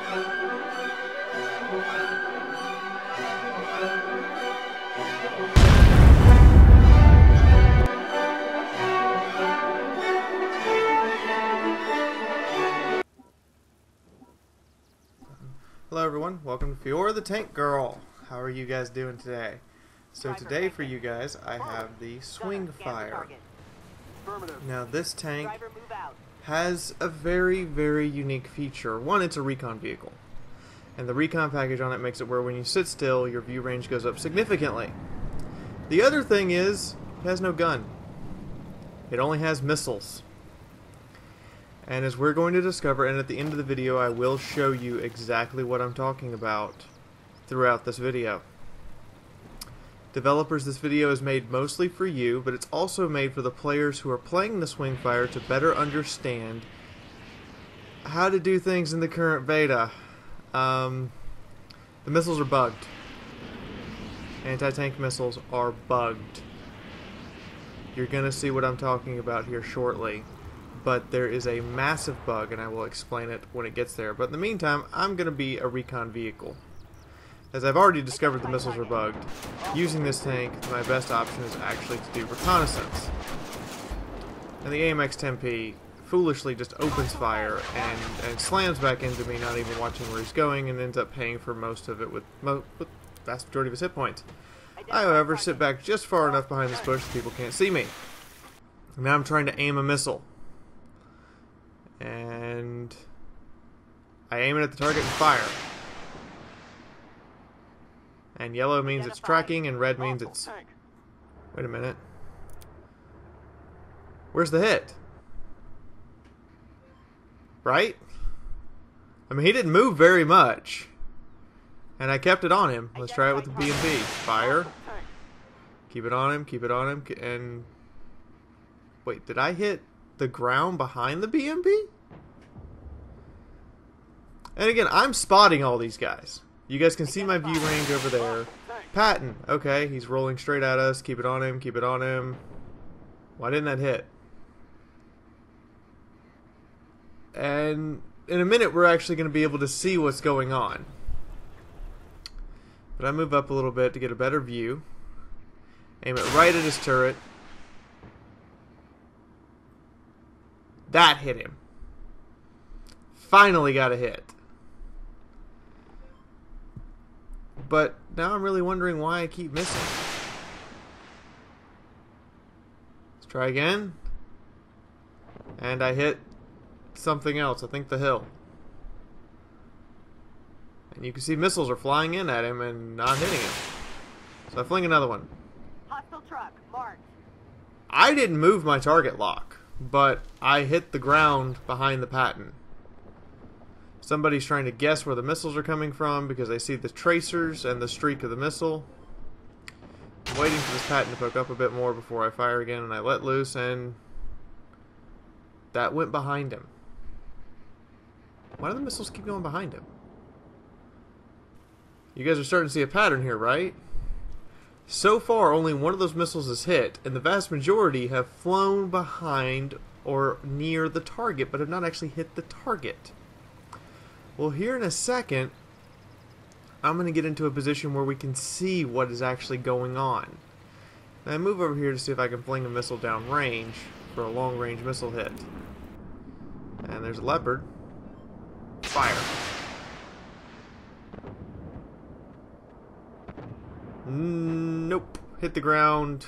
Hello everyone, welcome to Fiaura the Tank Girl. How are you guys doing today? So today for you guys I have the Swingfire. Now this tank has a very unique feature. One, it's a recon vehicle. And the recon package on it makes it where when you sit still your view range goes up significantly. The other thing is, it has no gun. It only has missiles. And as we're going to discover, and at the end of the video I will show you exactly what I'm talking about throughout this video. Developers, this video is made mostly for you, but it's also made for the players who are playing the Swingfire to better understand how to do things in the current beta. The missiles are bugged. Anti-tank missiles are bugged. You're gonna see what I'm talking about here shortly. But there is a massive bug, and I will explain it when it gets there. But in the meantime, I'm going to be a recon vehicle. As I've already discovered the missiles are bugged, using this tank, my best option is actually to do reconnaissance. And the AMX-10P foolishly just opens fire and slams back into me, not even watching where he's going, and ends up paying for most of it with the vast majority of his hit points. I, however, sit back just far enough behind this bush so people can't see me. And now I'm trying to aim a missile. And I aim it at the target and fire. And yellow means it's tracking, and red means it's... Wait a minute. Where's the hit? Right? I mean, he didn't move very much. And I kept it on him. Let's try it with the B&B. Fire. Keep it on him, keep it on him, and... Wait, did I hit the ground behind the B&B? And again, I'm spotting all these guys. You guys can see my view range over there. Patton, okay, he's rolling straight at us. Keep it on him, keep it on him. Why didn't that hit? And in a minute we're actually going to be able to see what's going on. But I move up a little bit to get a better view. Aim it right at his turret. That hit him. Finally got a hit. But now I'm really wondering why I keep missing. Let's try again. And I hit something else. I think the hill. And you can see missiles are flying in at him and not hitting him. So I fling another one. Hostile truck, marked. I didn't move my target lock, but I hit the ground behind the Patton. Somebody's trying to guess where the missiles are coming from because they see the tracers and the streak of the missile. I'm waiting for this Patton to poke up a bit more before I fire again, and I let loose, and that went behind him. Why do the missiles keep going behind him? You guys are starting to see a pattern here, right? So far, only one of those missiles is hit, and the vast majority have flown behind or near the target, but have not actually hit the target. Well, here in a second, I'm going to get into a position where we can see what is actually going on. Now I move over here to see if I can fling a missile down range for a long-range missile hit. And there's a leopard. Fire. Nope. Hit the ground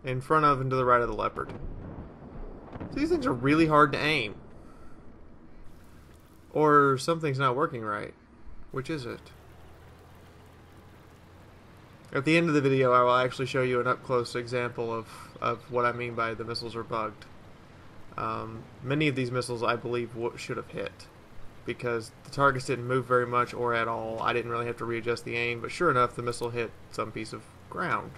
in front of and to the right of the leopard. So these things are really hard to aim. Or something's not working right. Which is it? At the end of the video I will actually show you an up-close example of what I mean by the missiles are bugged. Many of these missiles I believe should have hit. Because the targets didn't move very much or at all. I didn't really have to readjust the aim, but sure enough the missile hit some piece of ground.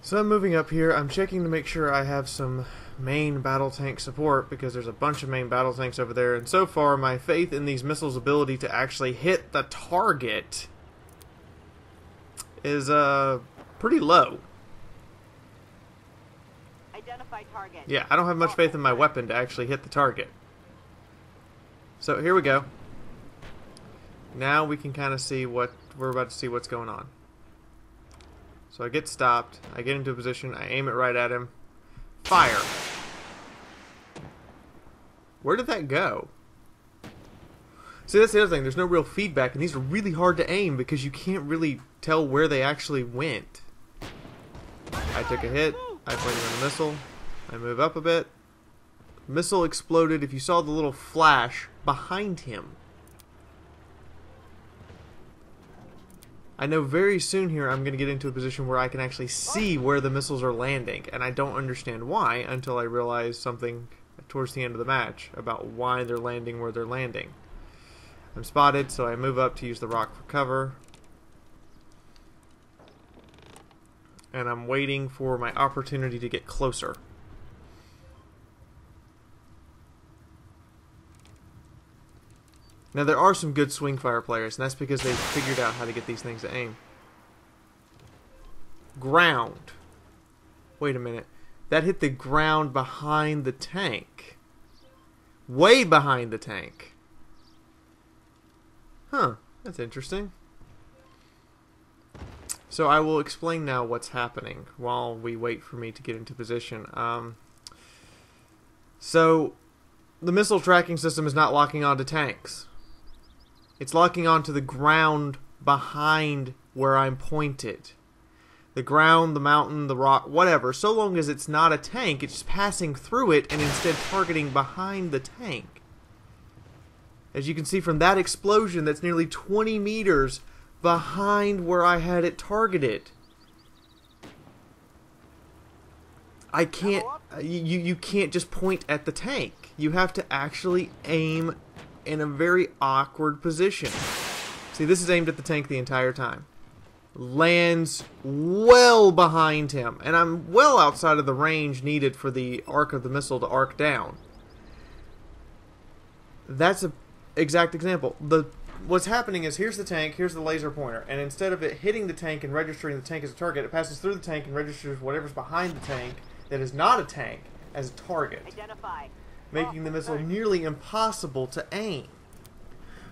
So I'm moving up here. I'm checking to make sure I have some main battle tank support because there's a bunch of main battle tanks over there, and so far my faith in these missiles' ability to actually hit the target is pretty low. Identify target. Yeah, I don't have much faith in my weapon to actually hit the target. So here we go. Now we can kind of see what we're about to see what's going on. So I get stopped. I get into a position. I aim it right at him. Fire. Where did that go? See, that's the other thing. There's no real feedback, and these are really hard to aim because you can't really tell where they actually went. I took a hit. I pointed in a missile. I move up a bit. Missile exploded. If you saw the little flash behind him. I know very soon here I'm going to get into a position where I can actually see where the missiles are landing, and I don't understand why until I realize something towards the end of the match about why they're landing where they're landing. I'm spotted, so I move up to use the rock for cover. And I'm waiting for my opportunity to get closer. Now there are some good Swingfire players, and that's because they've figured out how to get these things to aim. Ground. Wait a minute. That hit the ground behind the tank. Way behind the tank. Huh. That's interesting. So I will explain now what's happening while we wait for me to get into position. So the missile tracking system is not locking onto tanks. It's locking onto the ground behind where I'm pointed. The ground, the mountain, the rock, whatever. So long as it's not a tank, it's just passing through it and instead targeting behind the tank. As you can see from that explosion, that's nearly 20 meters behind where I had it targeted. I can't, you can't just point at the tank. You have to actually aim in a very awkward position. See, this is aimed at the tank the entire time. Lands well behind him, and I'm well outside of the range needed for the arc of the missile to arc down. That's an exact example. What's happening is, here's the tank, here's the laser pointer, and instead of it hitting the tank and registering the tank as a target, it passes through the tank and registers whatever's behind the tank that is not a tank as a target. Identify. Making the missile nearly impossible to aim.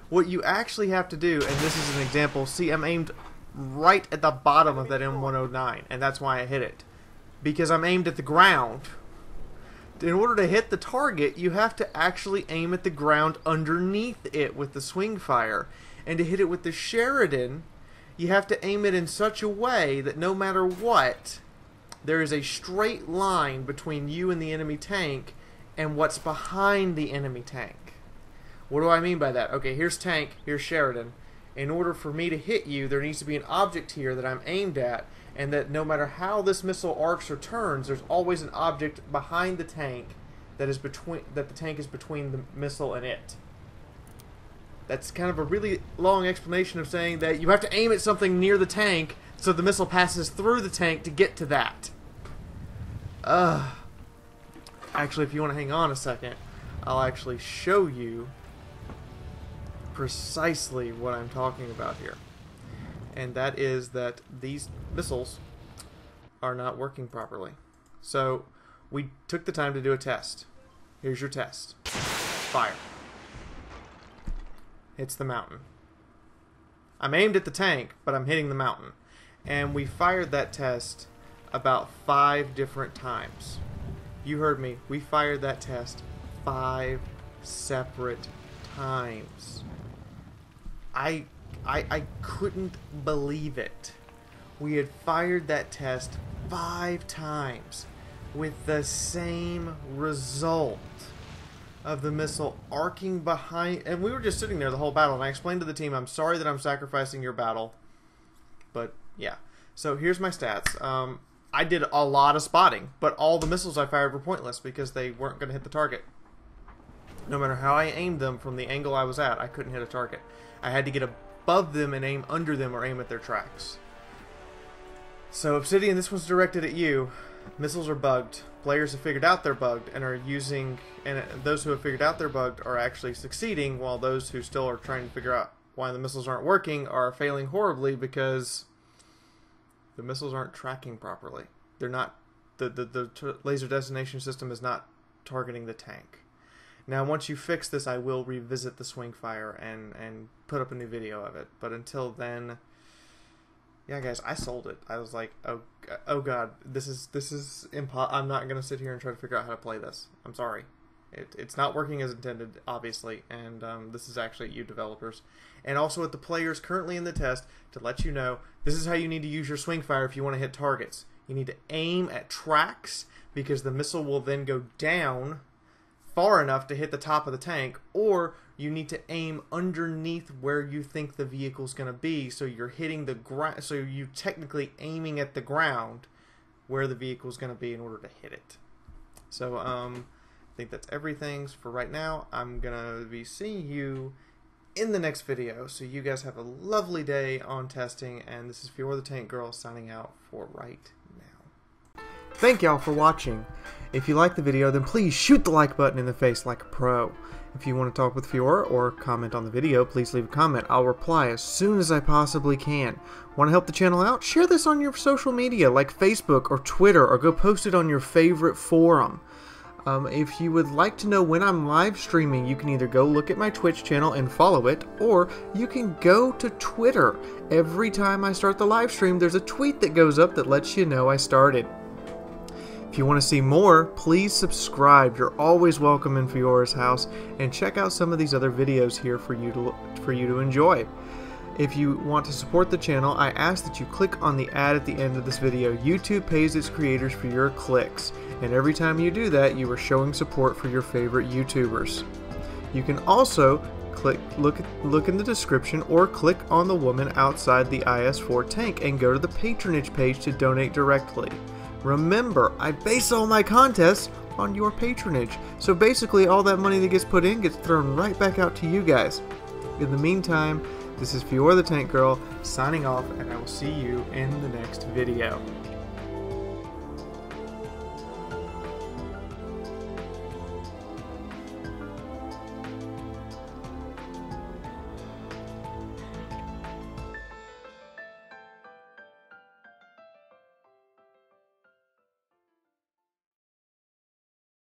What you actually have to do, and this is an example, see, I'm aimed right at the bottom of that M109, and that's why I hit it. Because I'm aimed at the ground. In order to hit the target, you have to actually aim at the ground underneath it with the Swingfire. And to hit it with the Sheridan, you have to aim it in such a way that no matter what, there is a straight line between you and the enemy tank and what's behind the enemy tank. What do I mean by that? Okay, here's tank, here's Sheridan. In order for me to hit you, there needs to be an object here that I'm aimed at, and that no matter how this missile arcs or turns, there's always an object behind the tank that the tank is between the missile and it. That's kind of a really long explanation of saying that you have to aim at something near the tank so the missile passes through the tank to get to that. Actually, if you want to hang on a second, I'll actually show you precisely what I'm talking about here. And that is that these missiles are not working properly. So we took the time to do a test. Here's your test. Fire. Hits the mountain. I'm aimed at the tank, but I'm hitting the mountain. And we fired that test about 5 different times. You heard me. We fired that test 5 separate times. I couldn't believe it. We had fired that test 5 times with the same result of the missile arcing behind, and we were just sitting there the whole battle, and I explained to the team, I'm sorry that I'm sacrificing your battle, but yeah. So here's my stats. I did a lot of spotting, but all the missiles I fired were pointless because they weren't going to hit the target. No matter how I aimed them from the angle I was at, I couldn't hit a target. I had to get above them and aim under them or aim at their tracks. So Obsidian, this one's directed at you. Missiles are bugged. Players have figured out they're bugged and are using, and those who have figured out they're bugged are actually succeeding, while those who still are trying to figure out why the missiles aren't working are failing horribly because the missiles aren't tracking properly. They're not, the laser destination system is not targeting the tank. Now, once you fix this, I will revisit the Swingfire and put up a new video of it. But until then, yeah, guys, I sold it. I was like, oh god, this is I'm not gonna sit here and try to figure out how to play this. I'm sorry, it's not working as intended, obviously, and this is actually at you developers, and also at the players currently in the test to let you know this is how you need to use your Swingfire if you want to hit targets. You need to aim at tracks because the missile will then go down far enough to hit the top of the tank, or you need to aim underneath where you think the vehicle's going to be, so you're hitting the ground, so you're technically aiming at the ground where the vehicle's going to be in order to hit it. So I think that's everything for right now. I'm going to be seeing you in the next video, so you guys have a lovely day on testing, and this is Fiaura the Tank Girl signing out for right now. Thank y'all for watching. If you liked the video, then please shoot the like button in the face like a pro. If you want to talk with Fiaura or comment on the video, please leave a comment. I'll reply as soon as I possibly can. Want to help the channel out? Share this on your social media like Facebook or Twitter, or go post it on your favorite forum. If you would like to know when I'm live streaming, you can either go look at my Twitch channel and follow it, or you can go to Twitter. Every time I start the live stream, there's a tweet that goes up that lets you know I started. If you want to see more, please subscribe. You're always welcome in Fiaura's house, and check out some of these other videos here for you to enjoy. If you want to support the channel, I ask that you click on the ad at the end of this video. YouTube pays its creators for your clicks, and every time you do that, you are showing support for your favorite YouTubers. You can also look in the description, or click on the woman outside the IS-4 tank and go to the patronage page to donate directly. Remember, I base all my contests on your patronage, so basically all that money that gets put in gets thrown right back out to you guys. In the meantime, this is Fiaura the Tank Girl signing off, and I will see you in the next video.